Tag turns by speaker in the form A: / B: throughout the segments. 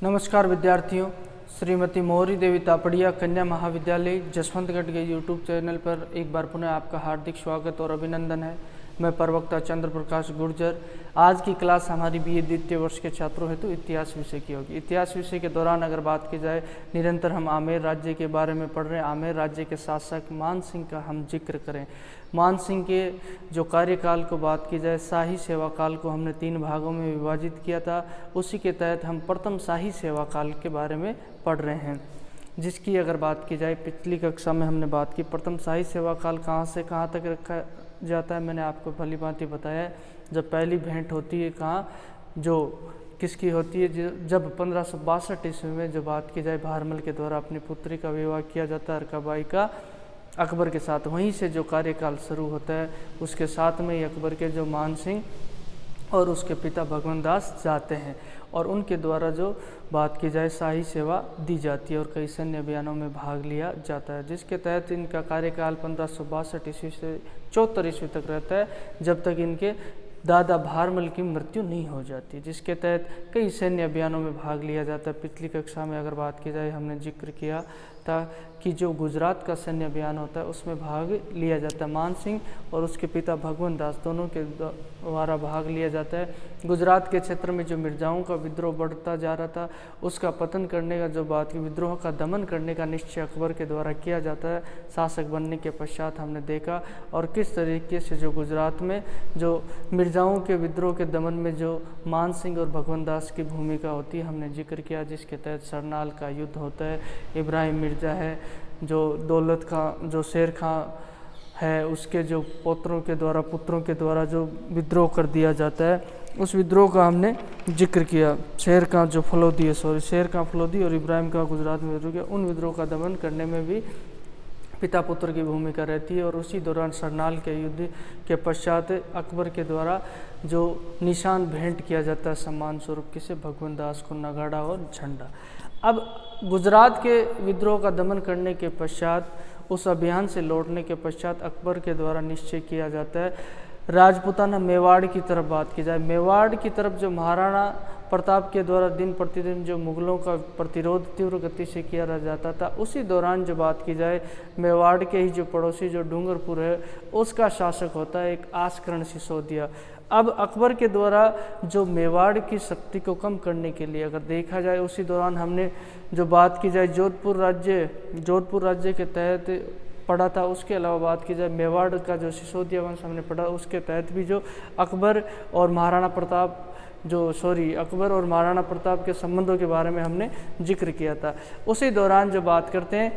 A: नमस्कार विद्यार्थियों, श्रीमती मोहरी देवी तापड़िया कन्या महाविद्यालय जसवंतगढ़ के यूट्यूब चैनल पर एक बार पुनः आपका हार्दिक स्वागत और अभिनंदन है। मैं प्रवक्ता चंद्र प्रकाश गुर्जर। आज की क्लास हमारी बीए द्वितीय वर्ष के छात्रों हेतु इतिहास विषय की होगी। इतिहास विषय के दौरान अगर बात की जाए, निरंतर हम आमेर राज्य के बारे में पढ़ रहे हैं। आमेर राज्य के शासक मान सिंह का हम जिक्र करें। मान सिंह के जो कार्यकाल को बात की जाए, शाही सेवा काल को हमने 3 भागों में विभाजित किया था। उसी के तहत हम प्रथम शाही सेवा काल के बारे में पढ़ रहे हैं, जिसकी अगर बात की जाए पिछली कक्षा में हमने बात की प्रथम शाही सेवा काल कहाँ से कहाँ तक रखा जाता है। मैंने आपको भली भांति बताया है। जब पहली भेंट होती है कहाँ, जो किसकी होती है, जब 1562 ईस्वी में जो बात की जाए भारमल के द्वारा अपनी पुत्री का विवाह किया जाता है अरकाबाई का अकबर के साथ। वहीं से जो कार्यकाल शुरू होता है, उसके साथ में ही अकबर के जो मान सिंह और उसके पिता भगवंत दास जाते हैं और उनके द्वारा जो बात की जाए शाही सेवा दी जाती है और कई सैन्य अभियानों में भाग लिया जाता है, जिसके तहत इनका कार्यकाल 1562 ईस्वी से 74 ईस्वी तक रहता है, जब तक इनके दादा भारमल की मृत्यु नहीं हो जाती, जिसके तहत कई सैन्य अभियानों में भाग लिया जाता है। पिछली कक्षा में अगर बात की जाए, हमने जिक्र किया था कि जो गुजरात का सैन्य अभियान होता है उसमें भाग लिया जाता है। मान सिंह और उसके पिता भगवंत दास दोनों के द्वारा भाग लिया जाता है। गुजरात के क्षेत्र में जो मिर्जाओं का विद्रोह बढ़ता जा रहा था, उसका पतन करने का जो बात की विद्रोह का दमन करने का निश्चय अकबर के द्वारा किया जाता है। शासक बनने के पश्चात हमने देखा और किस तरीके से जो गुजरात में जो मिर्जाओं के विद्रोह के दमन में जो मान सिंह और भगवंत दास की भूमिका होती है, हमने जिक्र किया, जिसके तहत सरनाल का युद्ध होता है। इब्राहिम मिर्जा है, जो दौलत खां, जो शेर खां है, उसके जो पुत्रों के द्वारा जो विद्रोह कर दिया जाता है, उस विद्रोह का हमने जिक्र किया। शेर खां फलोदी और इब्राहिम का गुजरात में विद्रोह किया, उन विद्रोह का दमन करने में भी पिता पुत्र की भूमिका रहती है। और उसी दौरान सरनाल के युद्ध के पश्चात अकबर के द्वारा जो निशान भेंट किया जाता है सम्मान स्वरूप किसे, भगवंत दास को नगाड़ा और झंडा। अब गुजरात के विद्रोह का दमन करने के पश्चात, उस अभियान से लौटने के पश्चात अकबर के द्वारा निश्चय किया जाता है राजपूताना मेवाड़ की तरफ बात की जाए। मेवाड़ की तरफ जो महाराणा प्रताप के द्वारा दिन प्रतिदिन जो मुगलों का प्रतिरोध तीव्र गति से किया जाता था, उसी दौरान जो बात की जाए मेवाड़ के ही जो पड़ोसी जो डूंगरपुर है, उसका शासक होता है एक आस्करण सिसोदिया। अब अकबर के द्वारा जो मेवाड़ की शक्ति को कम करने के लिए अगर देखा जाए, उसी दौरान हमने जो बात की जाए जोधपुर राज्य के तहत पढ़ा था। उसके अलावा बात की जाए मेवाड़ का जो सिसोदिया वंश हमने पढ़ा, उसके तहत भी जो अकबर और महाराणा प्रताप के संबंधों के बारे में हमने जिक्र किया था। उसी दौरान जो बात करते हैं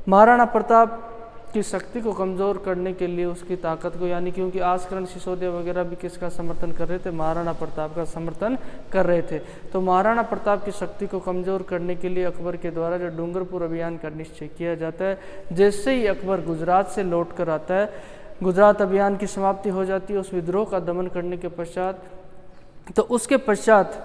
A: महाराणा प्रताप की शक्ति को कमज़ोर करने के लिए, उसकी ताकत को, यानी क्योंकि आस्करण सिसोदिया वगैरह भी किसका समर्थन कर रहे थे, महाराणा प्रताप का समर्थन कर रहे थे। तो महाराणा प्रताप की शक्ति को कमज़ोर करने के लिए अकबर के द्वारा जो डूंगरपुर अभियान का निश्चय किया जाता है। जैसे ही अकबर गुजरात से लौट कर आता है, गुजरात अभियान की समाप्ति हो जाती है उस विद्रोह का दमन करने के पश्चात। तो उसके पश्चात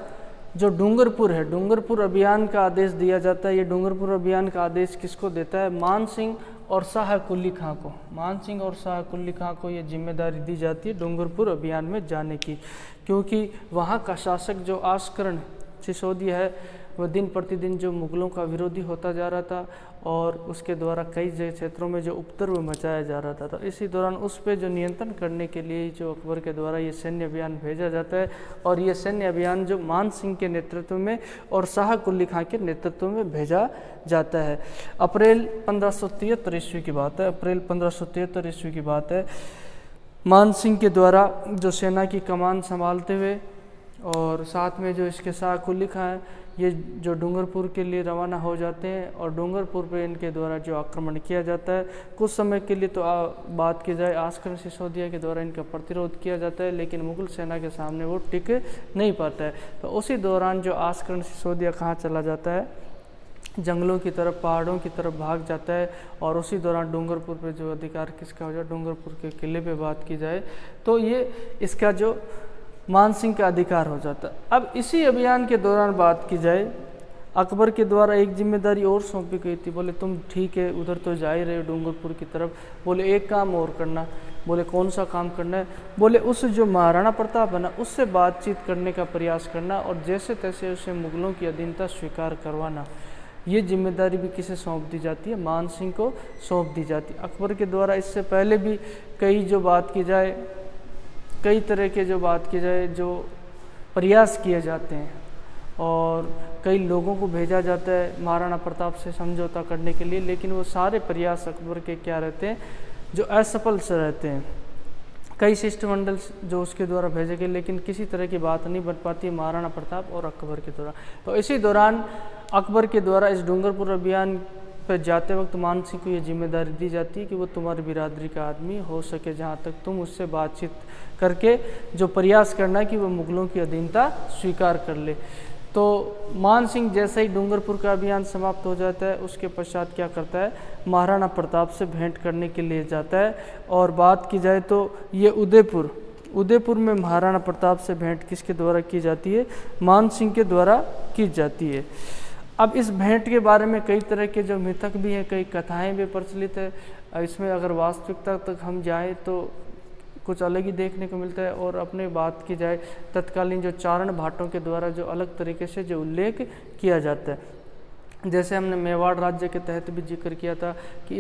A: जो डूंगरपुर है, डूंगरपुर अभियान का आदेश दिया जाता है। ये डूंगरपुर अभियान का आदेश किसको देता है, मान सिंह और शाह कुली खां को। मान सिंह और शाह कुली खां को ये जिम्मेदारी दी जाती है डूंगरपुर अभियान में जाने की, क्योंकि वहाँ का शासक जो आस्करण सिसोदिया है, वह दिन प्रतिदिन जो मुगलों का विरोधी होता जा रहा था और उसके द्वारा कई क्षेत्रों में जो उपद्रव मचाया जा रहा था। तो इसी दौरान उस पर जो नियंत्रण करने के लिए जो अकबर के द्वारा ये सैन्य अभियान भेजा जाता है, और ये सैन्य अभियान जो मान सिंह के नेतृत्व में और शाह कुली खां के नेतृत्व में भेजा जाता है। अप्रैल 1573 ईस्वी की बात है। अप्रैल 1573 ईस्वी की बात है। मान सिंह के द्वारा जो सेना की कमान संभालते हुए और साथ में जो इसके शाह कुली खां है, ये जो डूंगरपुर के लिए रवाना हो जाते हैं और डूंगरपुर पे इनके द्वारा जो आक्रमण किया जाता है। कुछ समय के लिए तो बात की जाए आस्करण सिसोदिया के द्वारा इनका प्रतिरोध किया जाता है, लेकिन मुगल सेना के सामने वो टिक नहीं पाता है। तो उसी दौरान जो आस्करण सिसोदिया कहाँ चला जाता है, जंगलों की तरफ, पहाड़ों की तरफ भाग जाता है। और उसी दौरान डूंगरपुर पे जो अधिकार किसका हो जाए, डूंगरपुर के किले पे बात की जाए तो ये इसका जो मान सिंह का अधिकार हो जाता है। अब इसी अभियान के दौरान बात की जाए, अकबर के द्वारा एक जिम्मेदारी और सौंपी गई थी। बोले तुम ठीक है उधर तो जा ही रहे हो डूंगरपुर की तरफ, बोले एक काम और करना, बोले कौन सा काम करना है? बोले उस जो महाराणा प्रताप है ना, उससे बातचीत करने का प्रयास करना और जैसे तैसे उसे मुगलों की अधीनता स्वीकार करवाना। ये जिम्मेदारी भी किसे सौंप दी जाती है? मान सिंह को सौंप दी जाती है। अकबर के द्वारा इससे पहले भी कई तरह के जो प्रयास किए जाते हैं और कई लोगों को भेजा जाता है महाराणा प्रताप से समझौता करने के लिए, लेकिन वो सारे प्रयास अकबर के क्या रहते हैं, जो असफल से रहते हैं। कई शिष्टमंडल जो उसके द्वारा भेजे गए, लेकिन किसी तरह की बात नहीं बन पाती महाराणा प्रताप और अकबर के द्वारा। तो इसी दौरान अकबर के द्वारा इस डूंगरपुर अभियान पर जाते वक्त मान सिंह को ये जिम्मेदारी दी जाती है कि वो तुम्हारी बिरादरी का आदमी हो सके, जहाँ तक तुम उससे बातचीत करके जो प्रयास करना है कि वो मुगलों की अधीनता स्वीकार कर ले। तो मान सिंह जैसे ही डूंगरपुर का अभियान समाप्त हो जाता है, उसके पश्चात क्या करता है, महाराणा प्रताप से भेंट करने के लिए जाता है। और बात की जाए तो ये उदयपुर में महाराणा प्रताप से भेंट किसके द्वारा की जाती है? मान सिंह के द्वारा की जाती है। अब इस भेंट के बारे में कई तरह के जो मिथक भी हैं, कई कथाएं भी प्रचलित है। इसमें अगर वास्तविकता तक हम जाएं तो कुछ अलग ही देखने को मिलता है। और अपने बात की जाए तत्कालीन जो चारण भाटों के द्वारा जो अलग तरीके से जो उल्लेख किया जाता है, जैसे हमने मेवाड़ राज्य के तहत भी जिक्र किया था कि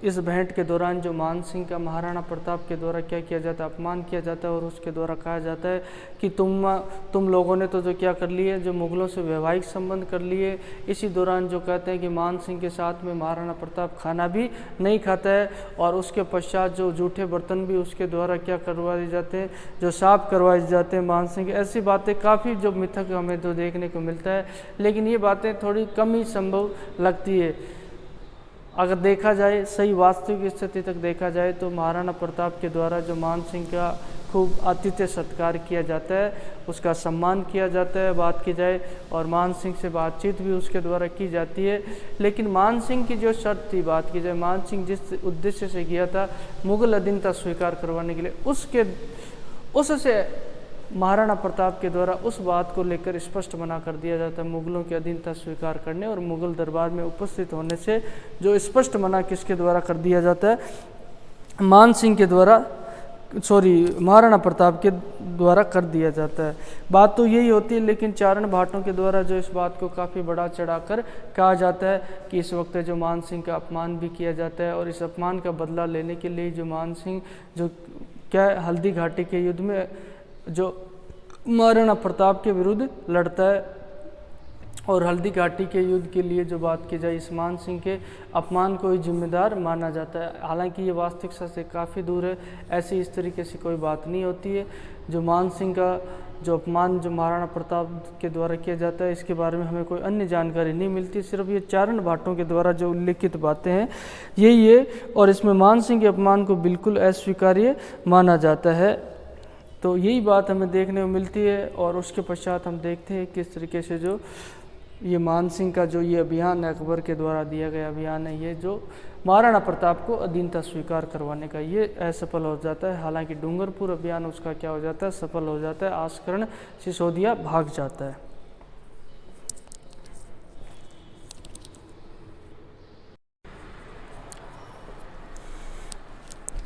A: इस भेंट के दौरान जो मान सिंह का महाराणा प्रताप के द्वारा क्या किया जाता है, अपमान किया जाता है और उसके द्वारा कहा जाता है कि तुम लोगों ने तो जो क्या कर लिए, जो मुगलों से वैवाहिक संबंध कर लिए। इसी दौरान जो कहते हैं कि मान सिंह के साथ में महाराणा प्रताप खाना भी नहीं खाता है और उसके पश्चात जो जूठे बर्तन भी उसके द्वारा क्या करवाए जाते हैं, जो साफ करवाए जाते हैं मान सिंह। ऐसी बातें काफ़ी जो मिथक हमें जो देखने को मिलता है, लेकिन ये बातें थोड़ी कम ही संभव लगती है। अगर देखा जाए सही वास्तविक स्थिति तक देखा जाए तो महाराणा प्रताप के द्वारा जो मान सिंह का खूब आतिथ्य सत्कार किया जाता है, उसका सम्मान किया जाता है बात की जाए, और मान सिंह से बातचीत भी उसके द्वारा की जाती है। लेकिन मान सिंह की जो शर्त थी, बात की जाए मान सिंह जिस उद्देश्य से गया था मुगल अधीनता स्वीकार करवाने के लिए, उससे महाराणा प्रताप के द्वारा उस बात को लेकर स्पष्ट मना कर दिया जाता है मुगलों की अधीनता स्वीकार करने और मुगल दरबार में उपस्थित होने से। जो स्पष्ट मना किसके द्वारा कर दिया जाता है? महाराणा प्रताप के द्वारा कर दिया जाता है। बात तो यही होती है, लेकिन चारण भाटों के द्वारा जो इस बात को काफ़ी बढ़ा चढ़ाकर कहा जाता है कि इस वक्त जो मान सिंह का अपमान भी किया जाता है और इस अपमान का बदला लेने के लिए जो मान सिंह जो क्या हल्दी घाटी के युद्ध में जो महाराणा प्रताप के विरुद्ध लड़ता है और हल्दी घाटी के युद्ध के लिए जो बात की जाए इस मान सिंह के अपमान को ही जिम्मेदार माना जाता है। हालांकि ये वास्तविकता से काफ़ी दूर है, ऐसी इस तरीके से कोई बात नहीं होती है। जो मान सिंह का जो अपमान जो महाराणा प्रताप के द्वारा किया जाता है, इसके बारे में हमें कोई अन्य जानकारी नहीं मिलती, सिर्फ ये चारण भाटों के द्वारा जो उल्लेखित बातें हैं यही है, और इसमें मान सिंह के अपमान को बिल्कुल अस्वीकार्य माना जाता है। तो यही बात हमें देखने को मिलती है। और उसके पश्चात हम देखते हैं किस तरीके से जो ये मान सिंह का जो ये अभियान है, अकबर के द्वारा दिया गया अभियान है, ये जो महाराणा प्रताप को अधीनता स्वीकार करवाने का, ये असफल हो जाता है। हालांकि डूंगरपुर अभियान उसका क्या हो जाता है, सफल हो जाता है। आस्करण सिसोदिया भाग जाता है।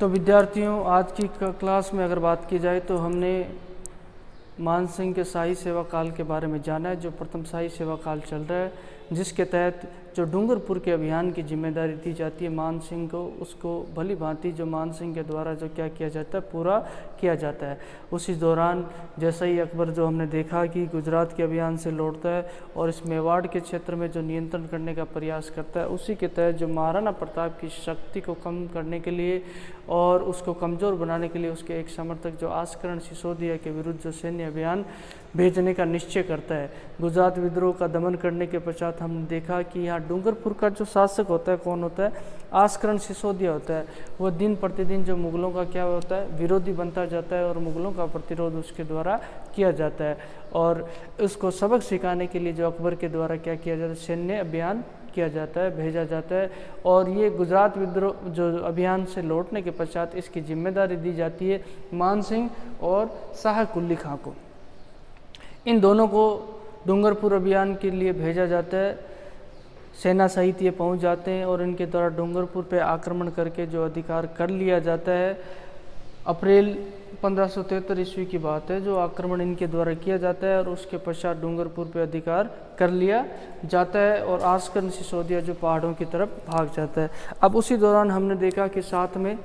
A: तो विद्यार्थियों, आज की क्लास में अगर बात की जाए तो हमने मान सिंह के शाही सेवा काल के बारे में जाना है, जो प्रथम शाही सेवा काल चल रहा है, जिसके तहत जो डूंगरपुर के अभियान की जिम्मेदारी दी जाती है मान सिंह को, उसको भली भांति जो मान सिंह के द्वारा जो क्या किया जाता है, पूरा किया जाता है। उसी दौरान जैसा ही अकबर जो हमने देखा कि गुजरात के अभियान से लौटता है और इस मेवाड़ के क्षेत्र में जो नियंत्रण करने का प्रयास करता है, उसी के तहत जो महाराणा प्रताप की शक्ति को कम करने के लिए और उसको कमज़ोर बनाने के लिए उसके एक समर्थक जो आस्करण सिसोदिया के विरुद्ध जो सैन्य अभियान भेजने का निश्चय करता है। गुजरात विद्रोह का दमन करने के पश्चात हमने देखा कि यहाँ डूंगरपुर का जो शासक होता है कौन होता है, आस्करण सिसोदिया होता है। वो दिन प्रतिदिन जो मुगलों का क्या होता है, विरोधी बनता जाता है और मुगलों का प्रतिरोध उसके द्वारा किया जाता है। और उसको सबक सिखाने के लिए जो अकबर के द्वारा क्या किया जाता है, सैन्य अभियान किया जाता है, भेजा जाता है। और ये गुजरात विद्रोह जो अभियान से लौटने के पश्चात इसकी जिम्मेदारी दी जाती है मान सिंह और शाह कुली खां को। इन दोनों को डूंगरपुर अभियान के लिए भेजा जाता है। सेना सहित ये पहुंच जाते हैं और इनके द्वारा डूंगरपुर पे आक्रमण करके जो अधिकार कर लिया जाता है अप्रैल 1573 ईस्वी की बात है, जो आक्रमण इनके द्वारा किया जाता है और उसके पश्चात डूंगरपुर पे अधिकार कर लिया जाता है और आस्कर सिसोदिया जो पहाड़ों की तरफ भाग जाता है। अब उसी दौरान हमने देखा कि साथ में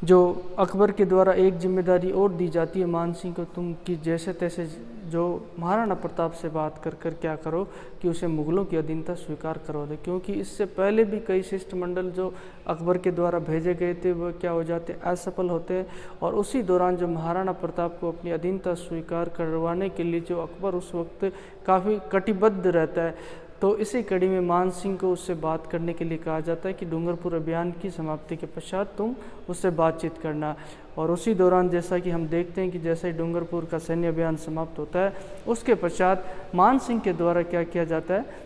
A: जो अकबर के द्वारा एक जिम्मेदारी और दी जाती है मान सिंह को, तुम कि जैसे तैसे जो महाराणा प्रताप से बात कर कर क्या करो कि उसे मुग़लों की अधीनता स्वीकार करवा दे, क्योंकि इससे पहले भी कई शिष्टमंडल जो अकबर के द्वारा भेजे गए थे वह क्या हो जाते, असफल होते। और उसी दौरान जो महाराणा प्रताप को अपनी अधीनता स्वीकार करवाने के लिए जो अकबर उस वक्त काफ़ी कटिबद्ध रहता है, तो इसी कड़ी में मान सिंह को उससे बात करने के लिए कहा जाता है कि डूंगरपुर अभियान की समाप्ति के पश्चात तुम उससे बातचीत करना। और उसी दौरान जैसा कि हम देखते हैं कि जैसे ही डूंगरपुर का सैन्य अभियान समाप्त होता है, उसके पश्चात मान सिंह के द्वारा क्या किया जाता है,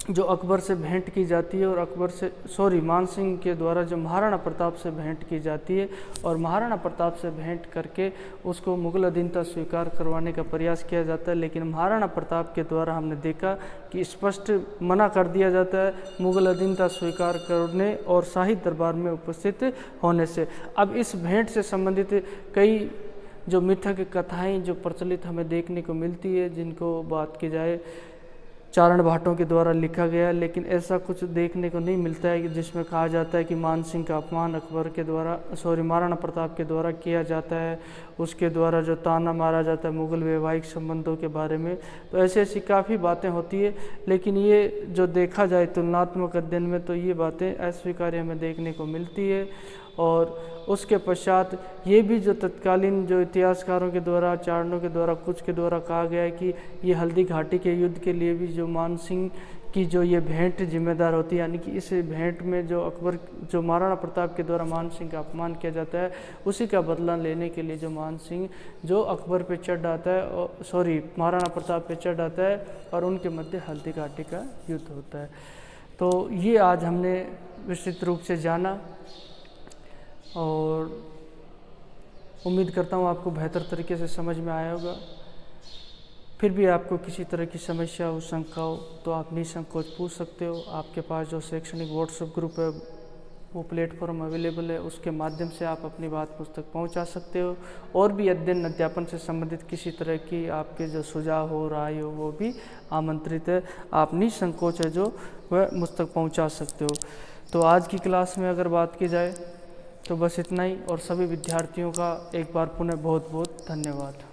A: जो अकबर से भेंट की जाती है और मान सिंह के द्वारा जो महाराणा प्रताप से भेंट की जाती है और महाराणा प्रताप से भेंट करके उसको मुग़ल अधीनता स्वीकार करवाने का प्रयास किया जाता है। लेकिन महाराणा प्रताप के द्वारा हमने देखा कि स्पष्ट मना कर दिया जाता है मुग़ल अधीनता स्वीकार करने और शाही दरबार में उपस्थित होने से। अब इस भेंट से संबंधित कई जो मिथक कथाएँ जो प्रचलित हमें देखने को मिलती है, जिनको बात की जाए चारण भाटों के द्वारा लिखा गया, लेकिन ऐसा कुछ देखने को नहीं मिलता है कि जिसमें कहा जाता है कि मान सिंह का अपमान अकबर के द्वारा महाराणा प्रताप के द्वारा किया जाता है, उसके द्वारा जो ताना मारा जाता है मुग़ल वैवाहिक संबंधों के बारे में। तो ऐसी काफ़ी बातें होती है, लेकिन ये जो देखा जाए तुलनात्मक अध्ययन में तो ये बातें अस्वीकार्य हमें देखने को मिलती है। और उसके पश्चात ये भी जो तत्कालीन जो इतिहासकारों के द्वारा, चारणों के द्वारा, कुछ के द्वारा कहा गया है कि ये हल्दी घाटी के युद्ध के लिए भी जो मान सिंह की जो ये भेंट जिम्मेदार होती है, यानी कि इस भेंट में जो महाराणा प्रताप के द्वारा मान सिंह का अपमान किया जाता है, उसी का बदला लेने के लिए जो मान सिंह जो अकबर पे चढ़ आता है महाराणा प्रताप पे चढ़ आता है और उनके मध्य हल्दी घाटी का युद्ध होता है। तो ये आज हमने विस्तृत रूप से जाना और उम्मीद करता हूँ आपको बेहतर तरीके से समझ में आया होगा। फिर भी आपको किसी तरह की समस्या हो, शंका हो, तो आप निसंकोच पूछ सकते हो। आपके पास जो शैक्षणिक व्हाट्सएप ग्रुप है वो प्लेटफॉर्म अवेलेबल है, उसके माध्यम से आप अपनी बात मुझ तक पहुँचा सकते हो। और भी अध्ययन अध्यापन से संबंधित किसी तरह की आपके जो सुझाव हो, राय हो, वो भी आमंत्रित है। आप निसंकोच है जो वह मुझ तक पहुँचा सकते हो। तो आज की क्लास में अगर बात की जाए तो बस इतना ही, और सभी विद्यार्थियों का एक बार पुनः बहुत बहुत धन्यवाद।